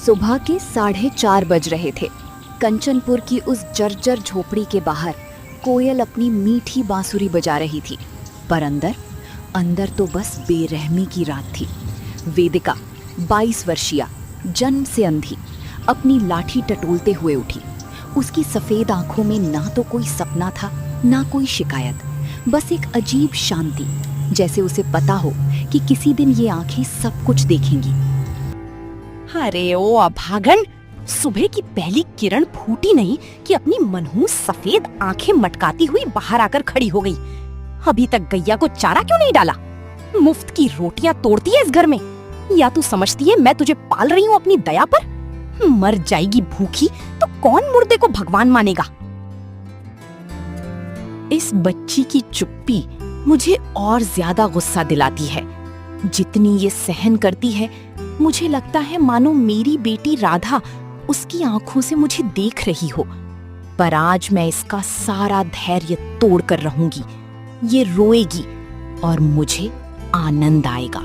सुबह के 4:30 बज रहे थे। कंचनपुर की उस जर्जर झोपड़ी के बाहर कोयल अपनी मीठी बांसुरी बजा रही थी, पर अंदर तो बस बेरहमी की रात थी। वेदिका 22 वर्षीय, जन्म से अंधी, अपनी लाठी टटोलते हुए उठी। उसकी सफेद आंखों में ना तो कोई सपना था, ना कोई शिकायत, बस एक अजीब शांति, जैसे उसे पता हो कि किसी दिन ये आंखें सब कुछ देखेंगी। अरे ओ अभागन, सुबह की पहली किरण फूटी नहीं कि अपनी मनहूस सफेद आंखें मटकाती हुई बाहर आकर खड़ी हो गई। अभी तक गैया को चारा क्यों नहीं डाला? मुफ्त की रोटियां तोड़ती है इस घर में, या तू समझती है मैं तुझे पाल रही हूँ अपनी दया पर? मर जाएगी भूखी तो कौन मुर्दे को भगवान मानेगा? इस बच्ची की चुप्पी मुझे और ज्यादा गुस्सा दिलाती है। जितनी ये सहन करती है, मुझे लगता है मानो मेरी बेटी राधा उसकी आंखों से मुझे देख रही हो। पर आज मैं इसका सारा धैर्य तोड़ कर रहूंगी। ये रोएगी और मुझे आनंद आएगा।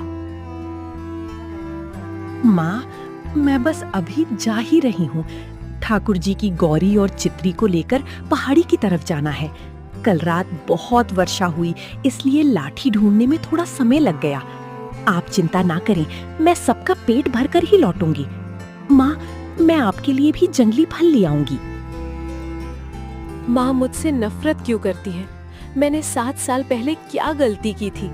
माँ, मैं बस अभी जा ही रही हूँ। ठाकुर जी की गौरी और चित्री को लेकर पहाड़ी की तरफ जाना है। कल रात बहुत वर्षा हुई, इसलिए लाठी ढूंढने में थोड़ा समय लग गया। आप चिंता ना करें, मैं सबका पेट भरकर ही लौटूंगी। माँ, मैं आपके लिए भी जंगली फल ले आऊंगी। माँ मुझसे नफरत क्यों करती है? मैंने 7 साल पहले क्या गलती की थी?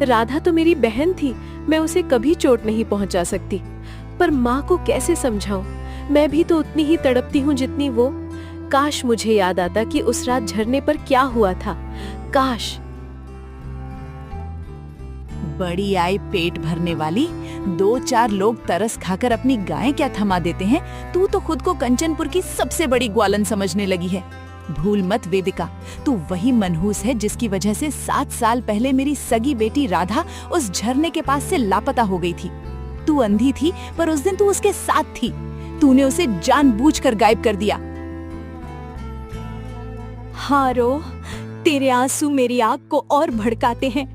राधा तो मेरी बहन थी, मैं उसे कभी चोट नहीं पहुंचा सकती। पर माँ को कैसे समझाऊं? मैं भी तो उतनी ही तड़पती हूँ जितनी वो। काश मुझे याद आता कि उस रात झरने पर क्या हुआ था। काश। बड़ी आई पेट भरने वाली, 2-4 लोग तरस खाकर अपनी गायें क्या थमा देते हैं। तू तो खुद को कंचनपुर की सबसे बड़ी ग्वालन समझने लगी है। भूल मत वेदिका, तू वही मनहूस है जिसकी वजह से 7 साल पहले मेरी सगी बेटी राधा उस झरने के पास से लापता हो गई थी। तू अंधी थी, पर उस दिन तू उसके साथ थी। तूने उसे जानबूझकर गायब कर दिया। हाँ रो, तेरे आंसू मेरी आग को और भड़काते हैं।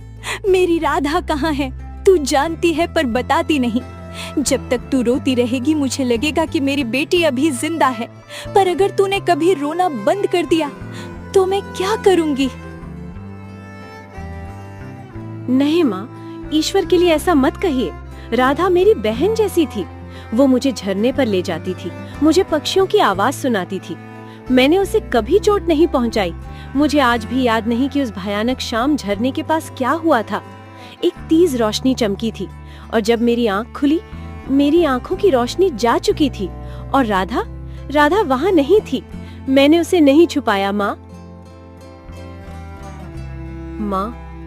मेरी राधा कहाँ है? तू जानती है पर बताती नहीं। जब तक तू रोती रहेगी मुझे लगेगा कि मेरी बेटी अभी जिंदा है, पर अगर तूने कभी रोना बंद कर दिया तो मैं क्या करूंगी? नहीं माँ, ईश्वर के लिए ऐसा मत कहिए। राधा मेरी बहन जैसी थी। वो मुझे झरने पर ले जाती थी, मुझे पक्षियों की आवाज सुनाती थी। मैंने उसे कभी चोट नहीं पहुंचाई। मुझे आज भी याद नहीं कि उस भयानक शाम झरने के पास क्या हुआ था। एक तेज रोशनी चमकी थी और जब मेरी आंख खुली, मेरी आंखों की रोशनी जा चुकी थी और राधा वहां नहीं थी। मैंने उसे नहीं छुपाया। माँ,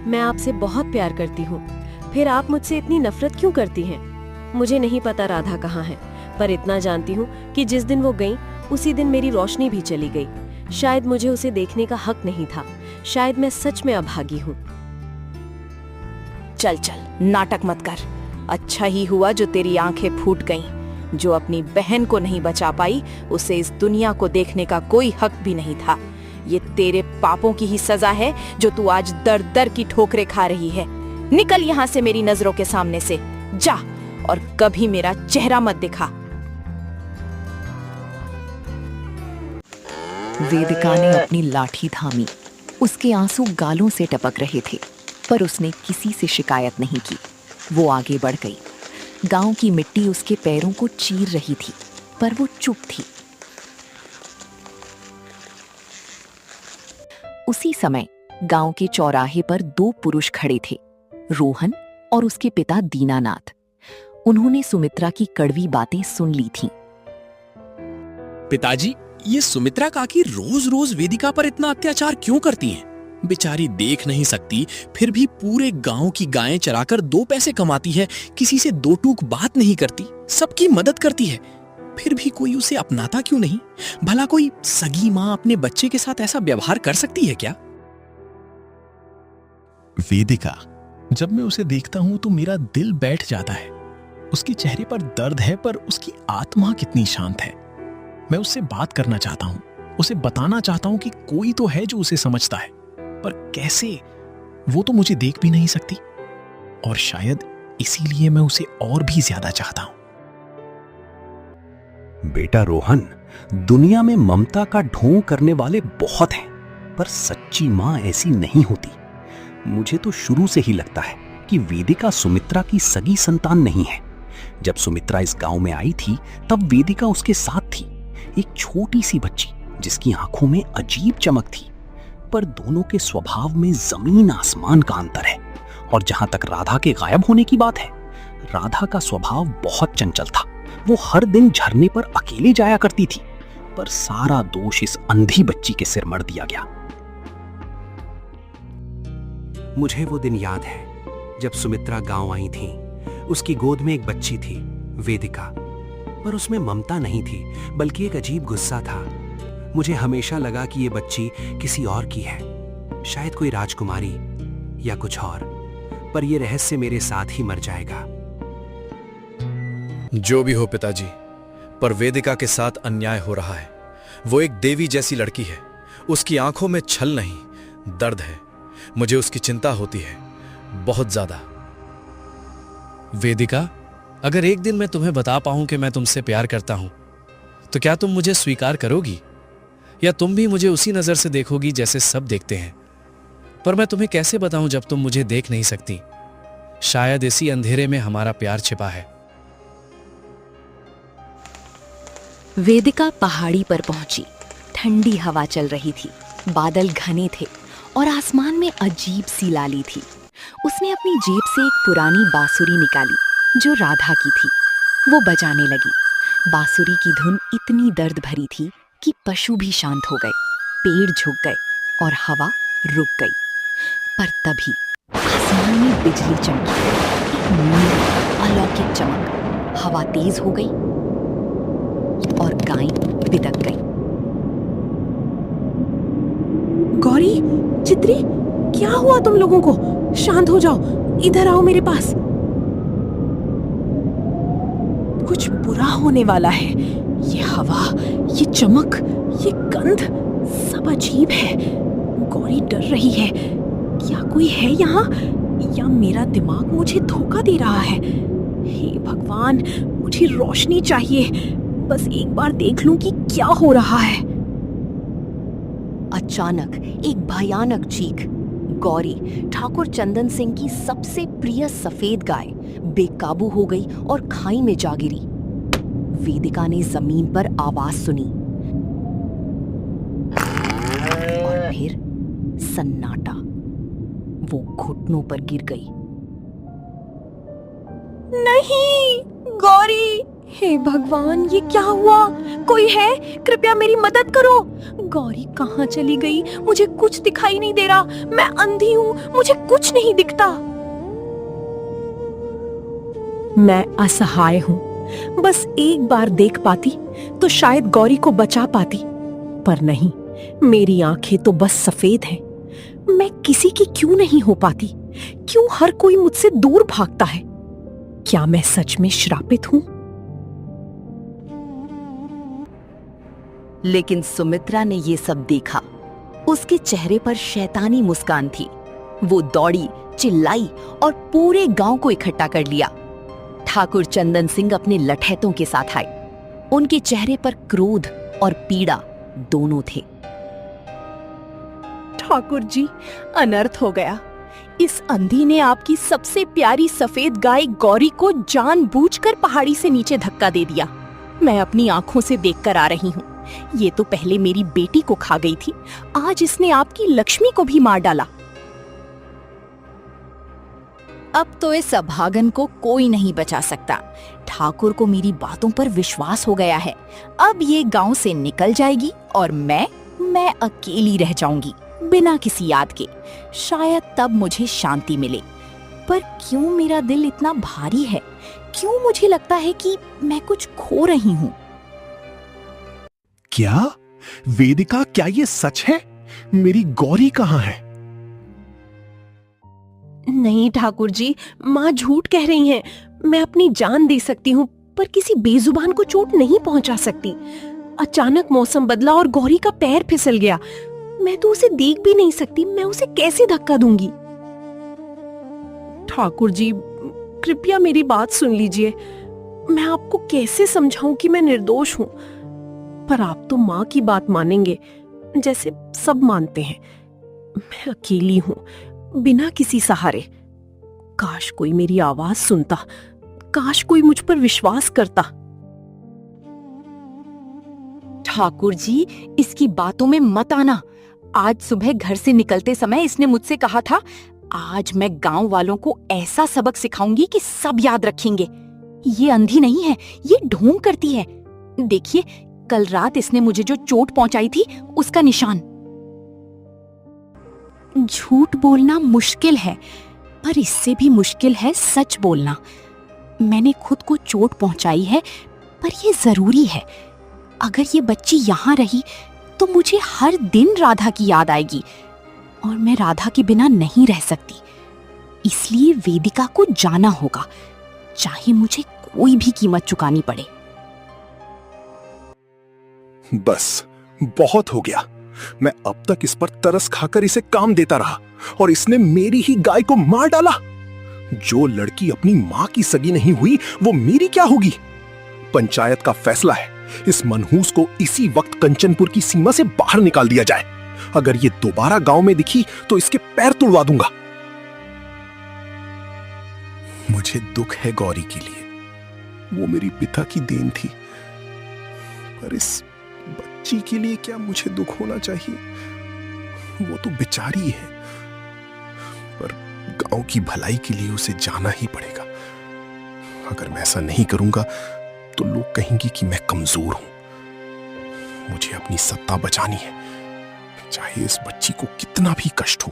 मैं आपसे बहुत प्यार करती हूँ, फिर आप मुझसे इतनी नफरत क्यों करती हैं? मुझे नहीं पता राधा कहाँ है, पर इतना जानती हूँ कि जिस दिन वो गई उसी दिन मेरी रोशनी भी चली गई। शायद मुझे उसे देखने का हक नहीं था। शायद मैं सच में अभागी हूँ। चल नाटक मत कर। अच्छा ही हुआ जो तेरी आंखें फूट गईं। जो अपनी बहन को नहीं बचा पाई, उसे इस दुनिया को देखने का कोई हक भी नहीं था। ये तेरे पापों की ही सजा है जो तू आज दर दर की ठोकरें खा रही है। निकल यहाँ से मेरी नजरों के सामने से, जा और कभी मेरा चेहरा मत दिखा। वेदिका ने अपनी लाठी थामी। उसके आंसू गालों से टपक रहे थे, पर उसने किसी से शिकायत नहीं की। वो आगे बढ़ गई। गांव की मिट्टी उसके पैरों को चीर रही थी, पर वो चुप थी। उसी समय गांव के चौराहे पर 2 पुरुष खड़े थे, रोहन और उसके पिता दीनानाथ। उन्होंने सुमित्रा की कड़वी बातें सुन ली थीं। पिताजी, ये सुमित्रा काकी रोज रोज वेदिका पर इतना अत्याचार क्यों करती हैं? बेचारी देख नहीं सकती, फिर भी पूरे गांव की गायें चराकर 2 पैसे कमाती है। किसी से 2 टूक बात नहीं करती, सबकी मदद करती है। फिर भी कोई उसे अपनाता क्यों नहीं? भला कोई सगी माँ अपने बच्चे के साथ ऐसा व्यवहार कर सकती है क्या? वेदिका, जब मैं उसे देखता हूं तो मेरा दिल बैठ जाता है। उसके चेहरे पर दर्द है, पर उसकी आत्मा कितनी शांत है। मैं उससे बात करना चाहता हूं, उसे बताना चाहता हूं कि कोई तो है जो उसे समझता है, पर कैसे? वो तो मुझे देख भी नहीं सकती, और शायद इसीलिए मैं उसे और भी ज्यादा चाहता हूं। बेटा रोहन, दुनिया में ममता का ढोंग करने वाले बहुत हैं, पर सच्ची मां ऐसी नहीं होती। मुझे तो शुरू से ही लगता है कि वेदिका सुमित्रा की सगी संतान नहीं है। जब सुमित्रा इस गांव में आई थी तब वेदिका उसके साथ थी, एक छोटी सी बच्ची जिसकी आंखों में अजीब चमक थी। पर दोनों के स्वभाव में जमीन आसमान का अंतर है। और जहां तक राधा के गायब होने की बात है, राधा का स्वभाव बहुत चंचल था। वो हर दिन झरने पर अकेले जाया करती थी, पर सारा दोष इस अंधी बच्ची के सिर मढ़ दिया गया। मुझे वो दिन याद है जब सुमित्रा गांव आई थी। उसकी गोद में एक बच्ची थी, वेदिका, पर उसमें ममता नहीं थी, बल्कि एक अजीब गुस्सा था। मुझे हमेशा लगा कि ये बच्ची किसी और की है, शायद कोई राजकुमारी या कुछ और, पर यह रहस्य मेरे साथ ही मर जाएगा। जो भी हो पिताजी, पर वेदिका के साथ अन्याय हो रहा है। वो एक देवी जैसी लड़की है, उसकी आंखों में छल नहीं, दर्द है। मुझे उसकी चिंता होती है, बहुत ज्यादा। वेदिका, अगर एक दिन मैं तुम्हें बता पाऊं कि मैं तुमसे प्यार करता हूं, तो क्या तुम मुझे स्वीकार करोगी? या तुम भी मुझे उसी नजर से देखोगी जैसे सब देखते हैं? पर मैं तुम्हें कैसे बताऊं जब तुम मुझे देख नहीं सकती? शायद इसी अंधेरे में हमारा प्यार छिपा है। वेदिका पहाड़ी पर पहुंची। ठंडी हवा चल रही थी, बादल घने थे और आसमान में अजीब सी लाली थी। उसने अपनी जेब से एक पुरानी बांसुरी निकाली जो राधा की थी। वो बजाने लगी। बांसुरी की धुन इतनी दर्द भरी थी कि पशु भी शांत हो गए, पेड़ झुक गए और हवा रुक गई। पर तभी आसमान में बिजली चमकी, एक नीली अलौकिक चमक। हवा तेज हो गई और गाय बिदक गई। गौरी, चित्री, क्या हुआ तुम लोगों को? शांत हो जाओ, इधर आओ मेरे पास। कुछ बुरा होने वाला है। ये हवा, ये चमक, ये गंध, सब अजीब है। गौरी डर रही है। क्या कोई है यहाँ, या मेरा दिमाग मुझे धोखा दे रहा है? हे भगवान, मुझे रोशनी चाहिए। बस एक बार देख लूं कि क्या हो रहा है। अचानक एक भयानक चीख। गौरी, ठाकुर चंदन सिंह की सबसे प्रिय सफेद गाय, बेकाबू हो गई और खाई में जा गिरी। वेदिका ने जमीन पर आवाज सुनी और फिर सन्नाटा। वो घुटनों पर गिर गई। नहीं, गौरी, हे भगवान, ये क्या हुआ? कोई है? कृपया मेरी मदद करो। गौरी कहाँ चली गई? मुझे कुछ दिखाई नहीं दे रहा। मैं अंधी हूँ, मुझे कुछ नहीं दिखता। मैं असहाय हूँ। बस एक बार देख पाती तो शायद गौरी को बचा पाती, पर नहीं, मेरी आंखें तो बस सफेद हैं। मैं किसी की क्यों नहीं हो पाती? क्यों हर कोई मुझसे दूर भागता है? क्या मैं सच में श्रापित हूँ? लेकिन सुमित्रा ने ये सब देखा। उसके चेहरे पर शैतानी मुस्कान थी। वो दौड़ी, चिल्लाई और पूरे गांव को इकट्ठा कर लिया। ठाकुर चंदन सिंह अपने लठैतों के साथ आए। उनके चेहरे पर क्रोध और पीड़ा दोनों थे। ठाकुर जी, अनर्थ हो गया। इस अंधी ने आपकी सबसे प्यारी सफेद गाय गौरी को जानबूझकर पहाड़ी से नीचे धक्का दे दिया। मैं अपनी आंखों से देखकर आ रही हूँ। ये तो पहले मेरी बेटी को खा गई थी, आज इसने आपकी लक्ष्मी को भी मार डाला। अब तो इस अभागन को कोई नहीं बचा सकता। ठाकुर को मेरी बातों पर विश्वास हो गया है। अब ये गांव से निकल जाएगी और मैं अकेली रह जाऊंगी, बिना किसी याद के। शायद तब मुझे शांति मिले। पर क्यों मेरा दिल इतना भारी है? क्यों मुझे लगता है कि मैं कुछ खो रही हूँ? क्या वेदिका, क्या ये सच है? मेरी गौरी कहाँ है? नहीं ठाकुर जी, माँ झूठ कह रही हैं। मैं अपनी जान दे सकती हूँ, पर किसी बेजुबान को चोट नहीं पहुंचा सकती। अचानक मौसम बदला और गौरी का पैर फिसल गया। मैं तो उसे देख भी नहीं सकती। मैं उसे कैसे धक्का दूंगी? ठाकुर जी, कृपया मेरी बात सुन लीजिए। मैं आपको कैसे समझाऊं कि मैं निर्दोष हूं, पर आप तो माँ की बात मानेंगे जैसे सब मानते हैं। मैं अकेली हूं, बिना किसी सहारे। काश कोई मेरी आवाज सुनता, काश कोई मुझ पर विश्वास करता। ठाकुर जी, इसकी बातों में मत आना। आज सुबह घर से निकलते समय इसने मुझसे कहा था, आज मैं गांव वालों को ऐसा सबक सिखाऊंगी कि सब याद रखेंगे। ये अंधी नहीं है, ये ढोंग करती है। देखिए, कल रात इसने मुझे जो चोट पहुंचाई थी उसका निशान। झूठ बोलना मुश्किल है, पर इससे भी मुश्किल है सच बोलना। मैंने खुद को चोट पहुंचाई है, पर ये जरूरी है। अगर ये बच्ची यहाँ रही तो मुझे हर दिन राधा की याद आएगी और मैं राधा के बिना नहीं रह सकती। इसलिए वेदिका को जाना होगा, चाहे मुझे कोई भी कीमत चुकानी पड़े। बस बहुत हो गया। मैं अब तक इस पर तरस खाकर इसे काम देता रहा और इसने मेरी ही गाय को मार डाला। जो लड़की अपनी मां की सगी नहीं हुई वो मेरी क्या होगी? पंचायत का फैसला है, इस मनहूस को इसी वक्त कंचनपुर की सीमा से बाहर निकाल दिया जाए। अगर ये दोबारा गांव में दिखी तो इसके पैर तुड़वा दूंगा। मुझे दुख है गौरी के लिए, वो मेरी पिता की देन थी, पर इस बच्ची के लिए क्या मुझे दुख होना चाहिए? वो तो बेचारी है, पर गांव की भलाई के लिए उसे जाना ही पड़ेगा। अगर मैं ऐसा नहीं करूंगा तो लोग कहेंगे कि मैं कमजोर हूं। मुझे अपनी सत्ता बचानी है, चाहे इस बच्ची को कितना भी कष्ट हो।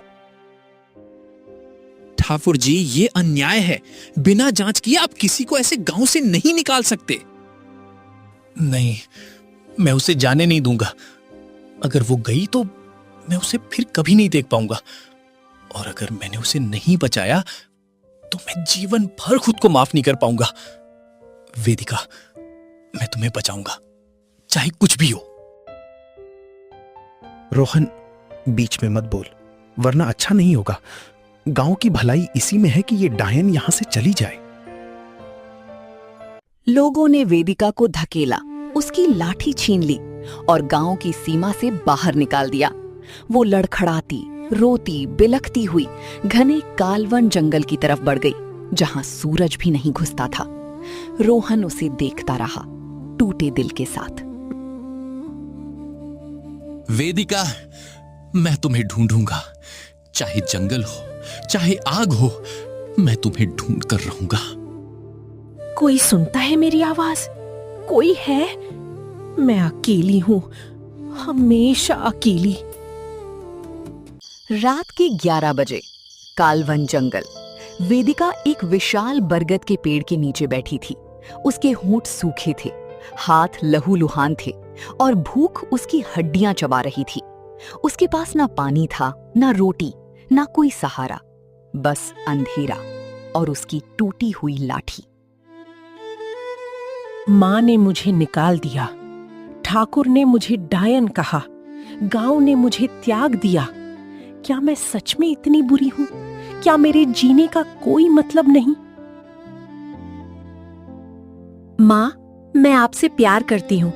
ठाकुर जी, ये अन्याय है। बिना जांच किए आप किसी को ऐसे गांव से नहीं निकाल सकते। नहीं, मैं उसे जाने नहीं दूंगा। अगर वो गई तो मैं उसे फिर कभी नहीं देख पाऊंगा, और अगर मैंने उसे नहीं बचाया तो मैं जीवन भर खुद को माफ नहीं कर पाऊंगा। वेदिका, मैं तुम्हें बचाऊंगा, चाहे कुछ भी हो। रोहन, बीच में मत बोल, वरना अच्छा नहीं होगा। गांव की भलाई इसी में है कि ये डायन यहां से चली जाए। लोगों ने वेदिका को धकेला, उसकी लाठी छीन ली और गांव की सीमा से बाहर निकाल दिया। वो लड़खड़ाती, रोती, बिलखती हुई घने कालवन जंगल की तरफ बढ़ गई, जहां सूरज भी नहीं घुसता था। रोहन उसे देखता रहा, टूटे दिल के साथ। वेदिका, मैं तुम्हें ढूंढूंगा, चाहे जंगल हो, चाहे आग हो, मैं तुम्हें ढूंढ कर रहूंगा। कोई सुनता है मेरी आवाज? कोई है? मैं अकेली हूं, हमेशा अकेली। रात के 11 बजे कालवन जंगल। वेदिका एक विशाल बरगद के पेड़ के नीचे बैठी थी। उसके होंठ सूखे थे, हाथ लहूलुहान थे और भूख उसकी हड्डियां चबा रही थी। उसके पास ना पानी था, ना रोटी, ना कोई सहारा, बस अंधेरा और उसकी टूटी हुई लाठी। माँ ने मुझे निकाल दिया, ठाकुर ने मुझे डायन कहा, गांव ने मुझे त्याग दिया। क्या मैं सच में इतनी बुरी हूं? क्या मेरे जीने का कोई मतलब नहीं? माँ, मैं आपसे प्यार करती हूँ,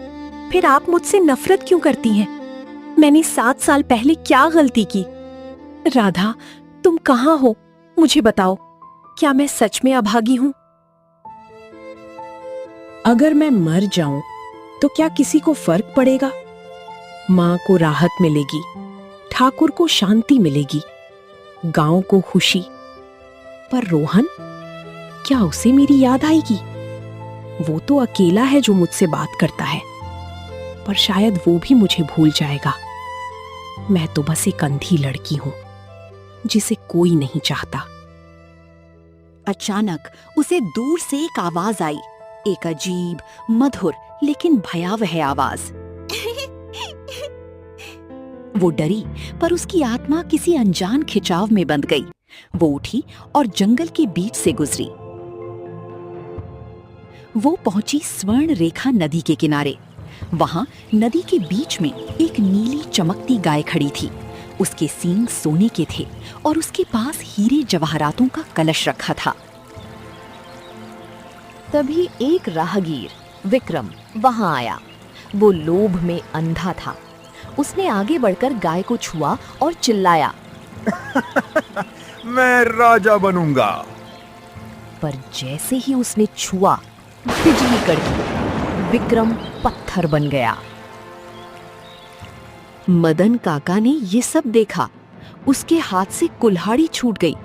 फिर आप मुझसे नफरत क्यों करती हैं? मैंने 7 साल पहले क्या गलती की? राधा, तुम कहाँ हो? मुझे बताओ, क्या मैं सच में अभागी हूँ? अगर मैं मर जाऊं तो क्या किसी को फर्क पड़ेगा? माँ को राहत मिलेगी, ठाकुर को शांति मिलेगी, गांव को खुशी, पर रोहन, क्या उसे मेरी याद आएगी? वो तो अकेला है जो मुझसे बात करता है, पर शायद वो भी मुझे भूल जाएगा। मैं तो बस एक अंधी लड़की हूं जिसे कोई नहीं चाहता। अचानक उसे दूर से एक आवाज आई, एक अजीब, मधुर लेकिन भयावह आवाज। वो डरी, पर उसकी आत्मा किसी अनजान खिंचाव में बंध गई। वो उठी और जंगल के बीच से गुजरी। वो पहुंची स्वर्ण रेखा नदी के किनारे। वहां नदी के बीच में एक नीली चमकती गाय खड़ी थी। उसके सींग सोने के थे और उसके पास हीरे जवाहरातों का कलश रखा था। तभी एक राहगीर विक्रम वहां आया। वो लोभ में अंधा था। उसने आगे बढ़कर गाय को छुआ और चिल्लाया, मैं राजा बनूंगा। पर जैसे ही उसने छुआ, बिजली कड़की। विक्रम पत्थर बन गया। मदन काका ने ये सब देखा। उसके हाथ से कुल्हाड़ी छूट गई।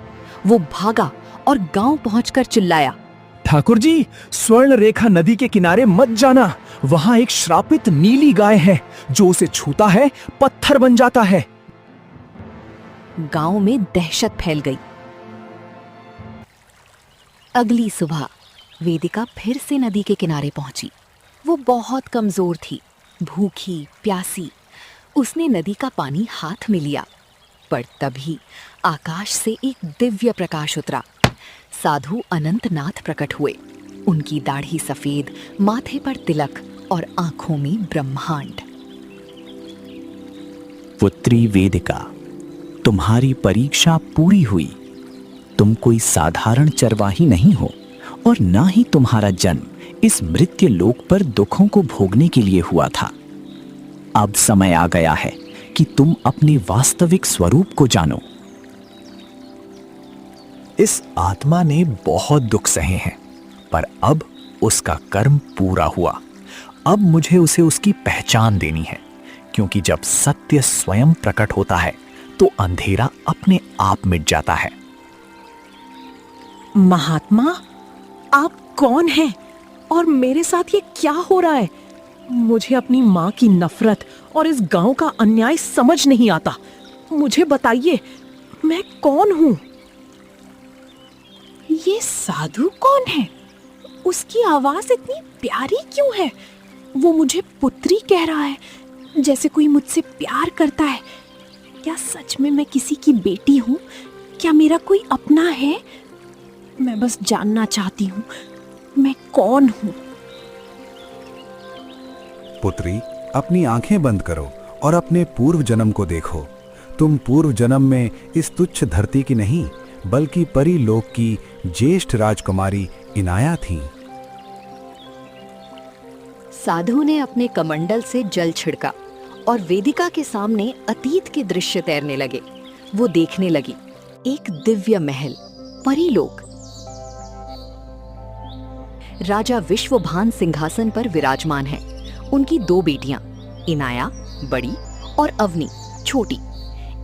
वो भागा और गांव पहुंचकर चिल्लाया, ठाकुर जी, स्वर्ण रेखा नदी के किनारे मत जाना। वहां एक श्रापित नीली गाय है, जो उसे छूता है पत्थर बन जाता है। गांव में दहशत फैल गई। अगली सुबह वेदिका फिर से नदी के किनारे पहुंची। वो बहुत कमजोर थी, भूखी प्यासी। उसने नदी का पानी हाथ में लिया, पर तभी आकाश से एक दिव्य प्रकाश उतरा। साधु अनंतनाथ प्रकट हुए। उनकी दाढ़ी सफेद, माथे पर तिलक और आंखों में ब्रह्मांड। पुत्री वेदिका, तुम्हारी परीक्षा पूरी हुई। तुम कोई साधारण चरवाही नहीं हो, और ना ही तुम्हारा जन्म इस मृत्यु लोक पर दुखों को भोगने के लिए हुआ था। अब समय आ गया है कि तुम अपने वास्तविक स्वरूप को जानो। इस आत्मा ने बहुत दुख सहे हैं, पर अब उसका कर्म पूरा हुआ। अब मुझे उसे उसकी पहचान देनी है, क्योंकि जब सत्य स्वयं प्रकट होता है तो अंधेरा अपने आप मिट जाता है। महात्मा, आप कौन हैं और मेरे साथ ये क्या हो रहा है? मुझे अपनी माँ की नफरत और इस गांव का अन्याय समझ नहीं आता। मुझे बताइए, मैं कौन हूँ? ये साधु कौन है? उसकी आवाज इतनी प्यारी क्यों है? वो मुझे पुत्री कह रहा है, जैसे कोई मुझसे प्यार करता है। क्या सच में मैं किसी की बेटी हूँ? क्या मेरा कोई अपना है? मैं बस जानना चाहती हूँ, मैं कौन हूँ? पुत्री, अपनी आंखें बंद करो और अपने पूर्व जन्म को देखो। तुम पूर्व जन्म में इस तुच्छ धरती की नहीं, बल्कि परी लोक की ज्येष्ठ राजकुमारी इनाया थीं। साधु ने अपने कमंडल से जल छिड़का और वेदिका के सामने अतीत के दृश्य तैरने लगे। वो देखने लगी, एक दिव्य महल, परीलोक। राजा विश्वभान सिंहासन पर विराजमान है। उनकी 2 बेटियां, इनाया बड़ी और अवनी छोटी।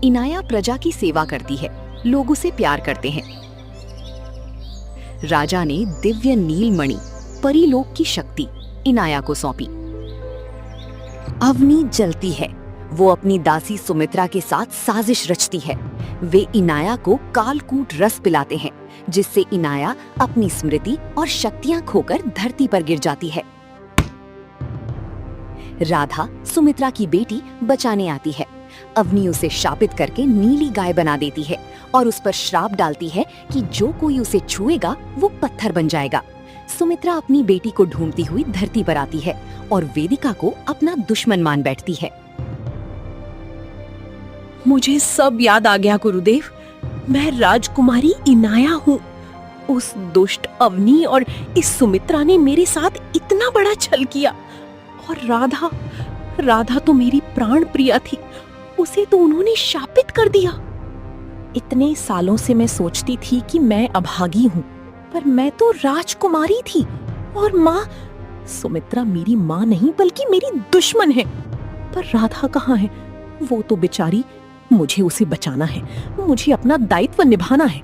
इनाया प्रजा की सेवा करती है, लोग उसे प्यार करते हैं। राजा ने दिव्य नीलमणि, परीलोक की शक्ति, इनाया को सौंपी। अवनी जलती है। वो अपनी दासी सुमित्रा के साथ साजिश रचती है। वे इनाया को कालकूट रस पिलाते हैं, जिससे इनाया अपनी स्मृति और शक्तियां खोकर धरती पर गिर जाती है। राधा, सुमित्रा की बेटी, बचाने आती है। अवनी उसे शापित करके नीली गाय बना देती है और उस पर श्राप डालती है कि जो कोई उसे छुएगा वो पत्थर बन जाएगा। सुमित्रा अपनी बेटी को ढूंढती हुई धरती पर आती है और वेदिका को अपना दुश्मन मान बैठती है। मुझे सब याद आ गया गुरुदेव। मैं राजकुमारी इनाया हूँ। उस दुष्ट अवनी और इस सुमित्रा ने मेरे साथ इतना बड़ा छल किया। और राधा तो मेरी प्राण प्रिया थी, उसे तो उन्होंने शापित कर दिया। इतने सालों से मैं सोचती थी कि मैं अभागी हूँ, पर मैं तो राजकुमारी थी। और माँ, सुमित्रा मेरी माँ नहीं बल्कि मेरी दुश्मन है। पर राधा कहाँ है? वो तो बेचारी, मुझे उसे बचाना है, मुझे अपना दायित्व निभाना है।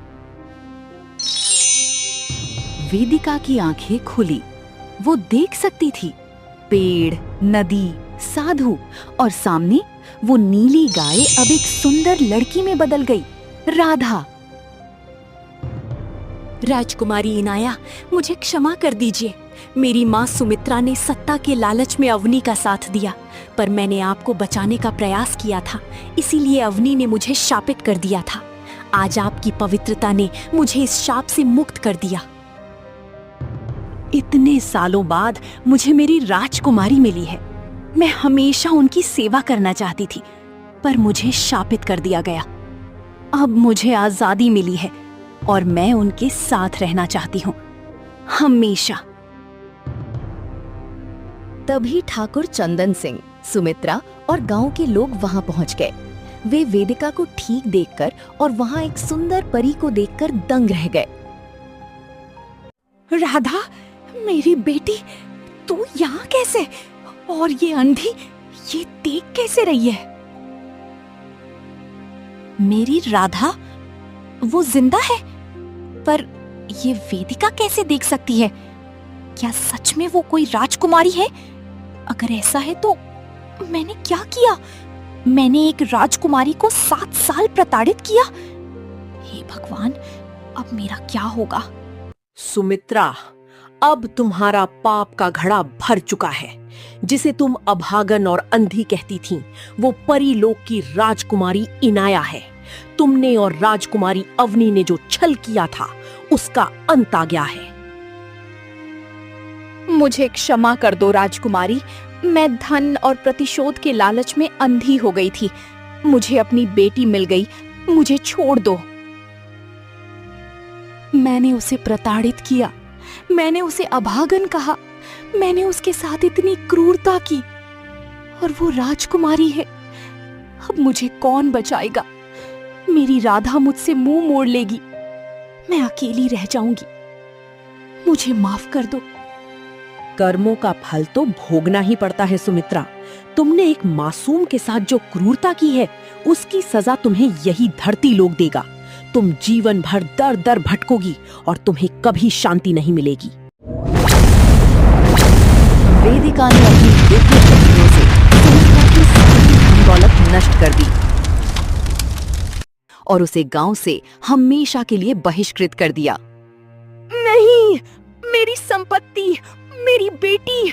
वेदिका की आंखें खुली। वो देख सकती थी पेड़, नदी, साधु और सामने वो नीली गाय अब एक सुंदर लड़की में बदल गई, राधा। राजकुमारी इनाया, मुझे क्षमा कर दीजिए। मेरी माँ सुमित्रा ने सत्ता के लालच में अवनी का साथ दिया, पर मैंने आपको बचाने का प्रयास किया था, इसीलिए अवनी ने मुझे शापित कर दिया था। आज आपकी पवित्रता ने मुझे इस शाप से मुक्त कर दिया। इतने सालों बाद मुझे मेरी राजकुमारी मिली है। मैं हमेशा उनकी सेवा करना चाहती थी, पर मुझे शापित कर दिया गया। अब मुझे आजादी मिली है और मैं उनके साथ रहना चाहती हूँ, हमेशा। तभी ठाकुर चंदन सिंह, सुमित्रा और गांव के लोग वहां पहुंच गए। वे वेदिका को ठीक देखकर और वहां एक सुंदर परी को देखकर दंग रह गए। राधा, मेरी बेटी, तू यहाँ कैसे? और ये अंधी ये देख कैसे रही है? मेरी राधा, वो जिंदा है? पर ये वेदिका कैसे देख सकती है? क्या सच में वो कोई राजकुमारी है? अगर ऐसा है तो मैंने क्या किया? मैंने एक राजकुमारी को 7 साल प्रताड़ित किया। हे भगवान, अब मेरा क्या होगा? सुमित्रा, अब तुम्हारा पाप का घड़ा भर चुका है। जिसे तुम अभागन और अंधी कहती थीं, वो परीलोक की राजकुमारी इनाया है। तुमने और राजकुमारी अवनी ने जो छल किया था, उसका अंत आ गया है। मुझे क्षमा कर दो राजकुमारी, मैं धन और प्रतिशोध के लालच में अंधी हो गई थी। मुझे अपनी बेटी मिल गई, मुझे छोड़ दो। मैंने उसे प्रताड़ित किया, मैंने उसे अभागन कहा, मैंने उसके साथ इतनी क्रूरता की, और वो राजकुमारी है। अब मुझे कौन बचाएगा? मेरी राधा मुझसे मुंह मोड़ लेगी, मैं अकेली रह जाऊंगी। मुझे माफ कर दो। कर्मों का फल तो भोगना ही पड़ता है सुमित्रा। तुमने एक मासूम के साथ जो क्रूरता की है, उसकी सजा तुम्हें यही धरती लोक देगा। तुम जीवन भर दर दर भटकोगी और तुम्हें कभी शांति नहीं मिलेगी। वेदिका ने अपनी दिव्य शक्तियों से सुमित्रा की सारी धन दौलत नष्ट कर दी और उसे गांव से हमेशा के लिए बहिष्कृत कर दिया। नहीं, मेरी संपत्ति, मेरी बेटी,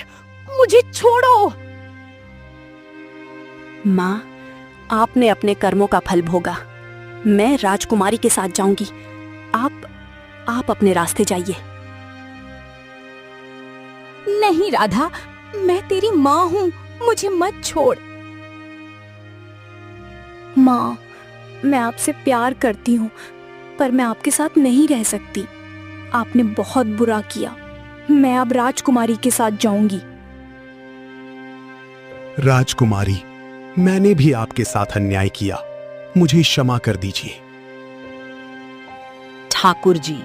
मुझे छोड़ो। माँ, आपने अपने कर्मों का फल भोगा। मैं राजकुमारी के साथ जाऊंगी। आप अपने रास्ते जाइए। नहीं राधा, मैं तेरी माँ हूँ, मुझे मत छोड़। माँ, मैं आपसे प्यार करती हूँ, पर मैं आपके साथ नहीं रह सकती। आपने बहुत बुरा किया। मैं अब राजकुमारी के साथ जाऊंगी। राजकुमारी, मैंने भी आपके साथ अन्याय किया, मुझे क्षमा कर दीजिए। ठाकुर जी,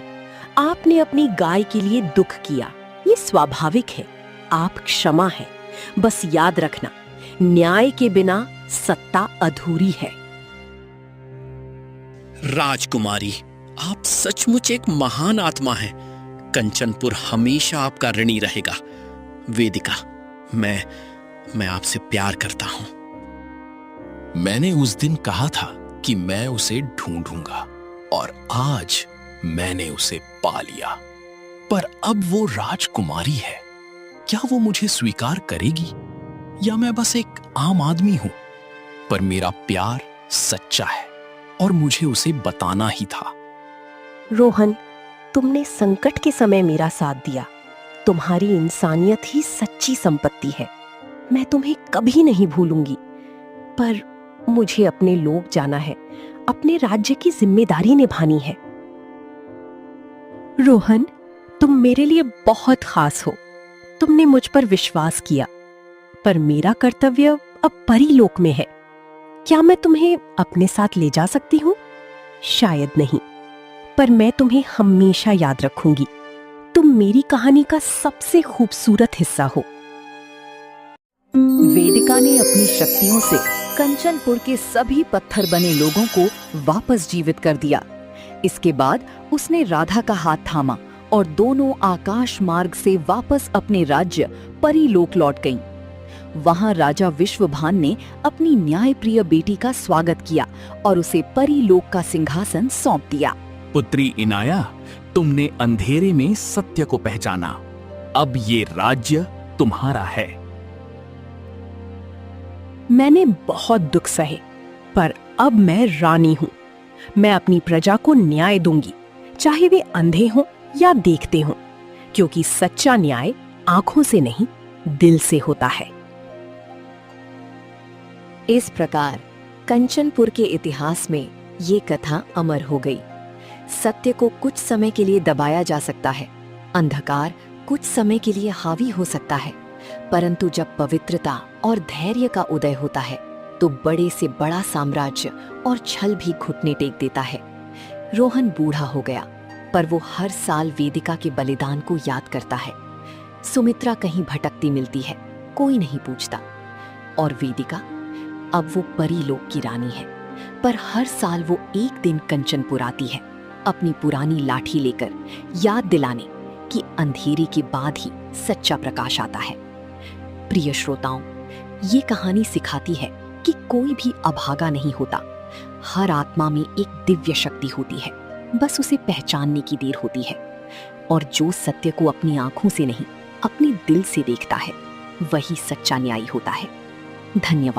आपने अपनी गाय के लिए दुख किया, ये स्वाभाविक है। आप क्षमा है। बस याद रखना, न्याय के बिना सत्ता अधूरी है। राजकुमारी, आप सचमुच एक महान आत्मा हैं। कंचनपुर हमेशा आपका ऋणी रहेगा। वेदिका, मैं आपसे प्यार करता हूं। मैंने उस दिन कहा था कि मैं उसे ढूंढूंगा, और आज मैंने उसे पा लिया। पर अब वो राजकुमारी है। क्या वो मुझे स्वीकार करेगी, या मैं बस एक आम आदमी हूं? पर मेरा प्यार सच्चा है और मुझे उसे बताना ही था। रोहन, तुमने संकट के समय मेरा साथ दिया। तुम्हारी इंसानियत ही सच्ची संपत्ति है। मैं तुम्हें कभी नहीं भूलूंगी। पर मुझे अपने लोक जाना है, अपने राज्य की जिम्मेदारी निभानी है। रोहन, तुम मेरे लिए बहुत खास हो। तुमने मुझ पर विश्वास किया, पर मेरा कर्तव्य अब परीलोक में है। क्या मैं तुम्हें अपने साथ ले जा सकती हूँ? शायद नहीं, पर मैं तुम्हें हमेशा याद रखूंगी। तुम मेरी कहानी का सबसे खूबसूरत हिस्सा हो। वेदिका ने अपनी शक्तियों से कंचनपुर के सभी पत्थर बने लोगों को वापस जीवित कर दिया। इसके बाद उसने राधा का हाथ थामा और दोनों आकाश मार्ग से वापस अपने राज्य परीलोक लौट गईं। वहां राजा विश्वभान ने अपनी न्यायप्रिय बेटी का स्वागत किया और उसे परीलोक का सिंहासन सौंप दिया। पुत्री इनाया, तुमने अंधेरे में सत्य को पहचाना। अब ये राज्य तुम्हारा है। मैंने बहुत दुख सहे, पर अब मैं रानी हूँ। मैं अपनी प्रजा को न्याय दूंगी, चाहे वे अंधे हों या देखते हों, क्योंकि सच्चा न्याय आंखों से नहीं, दिल से होता है। इस प्रकार कंचनपुर के इतिहास में ये कथा अमर हो गई। सत्य को कुछ समय के लिए दबाया जा सकता है, अंधकार कुछ समय के लिए हावी हो सकता है, परंतु जब पवित्रता और धैर्य का उदय होता है तो बड़े से बड़ा साम्राज्य और छल भी घुटने टेक देता है। रोहन बूढ़ा हो गया, पर वो हर साल वेदिका के बलिदान को याद करता है। सुमित्रा कहीं भटकती मिलती है, कोई नहीं पूछता। और वेदिका अब वो परी लोक की रानी है, पर हर साल वो एक दिन कंचनपुर आती है, अपनी पुरानी लाठी लेकर, याद दिलाने कि अंधेरे के बाद ही सच्चा प्रकाश आता है। प्रिय श्रोताओं, ये कहानी सिखाती है कि कोई भी अभागा नहीं होता। हर आत्मा में एक दिव्य शक्ति होती है, बस उसे पहचानने की देर होती है। और जो सत्य को अपनी आंखों से नहीं, अपने दिल से देखता है, वही सच्चा न्यायी होता है। धन्यवाद।